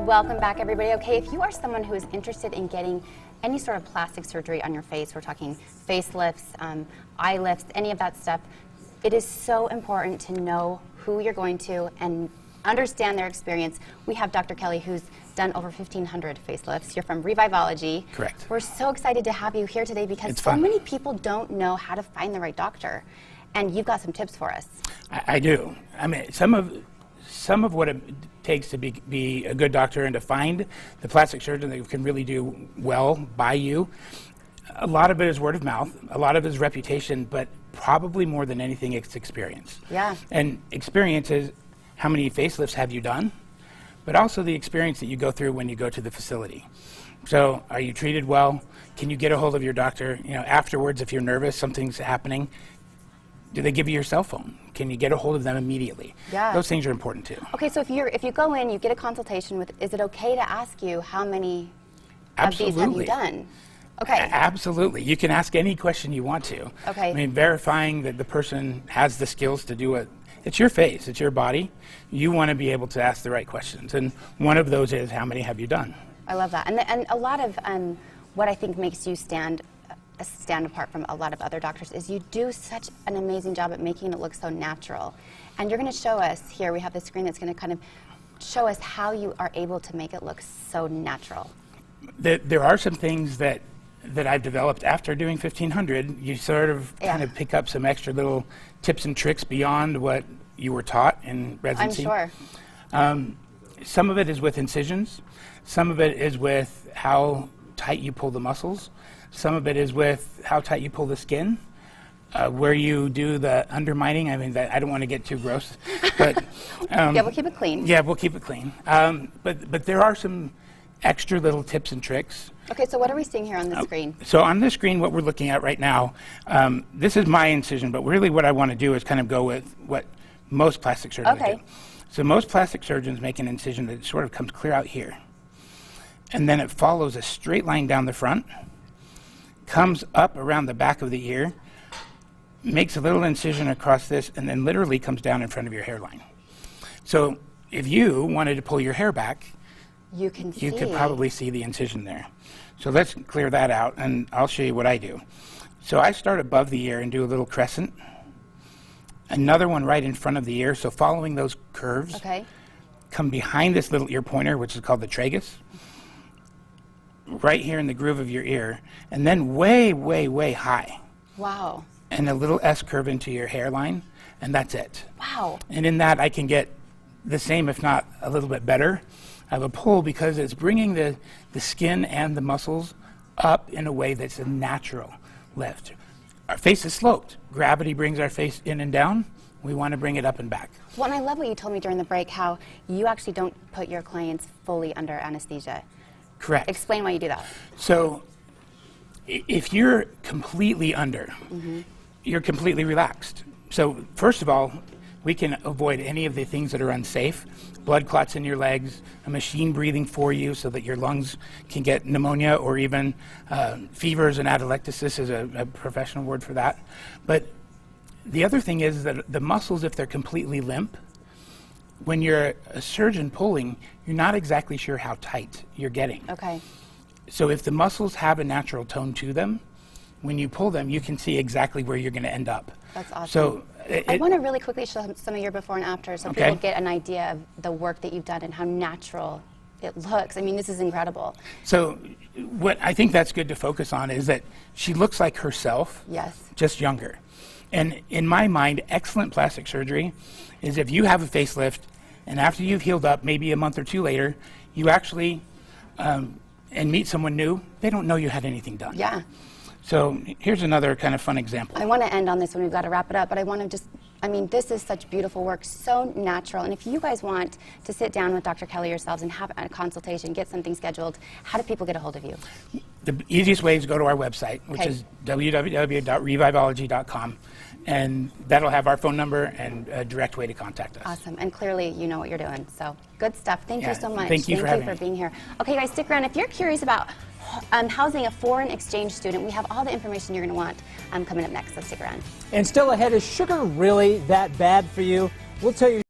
Welcome back, everybody. Okay, if you are someone who is interested in getting any sort of plastic surgery on your face, we're talking facelifts, eye lifts, any of that stuff, it is so important to know who you're going to and understand their experience. We have Dr. Kelly, who's done over 1,500 facelifts. You're from Revivology. Correct. We're so excited to have you here today because so many people don't know how to find the right doctor, and you've got some tips for us. I do. I mean, some of what it takes to be a good doctor and to find the plastic surgeon that can really do well by you, a lot of it is word of mouth, a lot of it is reputation, but probably more than anything, it's experience. Yeah. And experience is how many facelifts have you done, but also the experience that you go through when you go to the facility. So are you treated well? Can you get a hold of your doctor? You know, afterwards, if you're nervous, something's happening, do they give you your cell phone? Can you get a hold of them immediately? Yeah. Those things are important too. Okay, so if you go in, you get a consultation with, is it okay to ask you how many of these have you done? Okay. Absolutely. You can ask any question you want to. Okay. I mean, verifying that the person has the skills to do it. It's your face, it's your body. You want to be able to ask the right questions. And one of those is, how many have you done? I love that. And a lot of what I think makes you stand apart from a lot of other doctors is you do such an amazing job at making it look so natural. And you're going to show us here, we have this screen that's going to kind of show us how you are able to make it look so natural. There are some things that I've developed after doing 1,500. You sort of kind of pick up some extra little tips and tricks beyond what you were taught in residency. I'm sure. Some of it is with incisions. Some of it is with how tight you pull the muscles. Some of it is with how tight you pull the skin. Where you do the undermining. I mean, I don't want to get too gross, but yeah, we'll keep it clean. Yeah, we'll keep it clean. But there are some extra little tips and tricks. Okay, so what are we seeing here on the screen? So on this screen, what we're looking at right now, this is my incision, but really what I want to do is kind of go with what most plastic surgeons do. So most plastic surgeons make an incision that sort of comes clear out here. And then it follows a straight line down the front, comes up around the back of the ear, makes a little incision across this, and then literally comes down in front of your hairline. So if you wanted to pull your hair back, you could probably see the incision there. So let's clear that out, and I'll show you what I do. So I start above the ear and do a little crescent. Another one right in front of the ear, so following those curves. Okay. Come behind this little ear pointer, which is called the tragus, right here in the groove of your ear, and then way, way, way high. Wow. And a little S curve into your hairline, and that's it. Wow. And in that, I can get the same, if not a little bit better, of a pull, because it's bringing the skin and the muscles up in a way that's a natural lift. Our face is sloped. Gravity brings our face in and down. We want to bring it up and back. Well, and I love what you told me during the break, how you actually don't put your clients fully under anesthesia. Correct. Explain why you do that. So if you're completely under, you're completely relaxed. So first of all, we can avoid any of the things that are unsafe. Blood clots in your legs, a machine breathing for you so that your lungs can get pneumonia, or even fevers and atelectasis is a professional word for that. But the other thing is that the muscles, if they're completely limp, when you're a surgeon pulling, you're not exactly sure how tight you're getting. Okay. So if the muscles have a natural tone to them, when you pull them, you can see exactly where you're going to end up. That's awesome. So I want to really quickly show some of your before and after so people get an idea of the work that you've done and how natural it looks. I mean, this is incredible. So what I think that's good to focus on is that she looks like herself, just younger. And in my mind, excellent plastic surgery is if you have a facelift and after you've healed up, maybe a month or two later, you actually and meet someone new, they don't know you had anything done. Yeah. So here's another kind of fun example. I want to end on this one. We've got to wrap it up, but I want to just, I mean, this is such beautiful work, so natural. And if you guys want to sit down with Dr. Kelly yourselves and have a consultation, get something scheduled, how do people get a hold of you? The easiest way is to go to our website, which is www.revivology.com. And that'll have our phone number and a direct way to contact us. Awesome. And clearly, you know what you're doing. So good stuff. Thank you so much. Thank you for being here. Okay, guys, stick around. If you're curious about housing a foreign exchange student, we have all the information you're going to want coming up next. So stick around. And still ahead, is sugar really that bad for you? We'll tell you.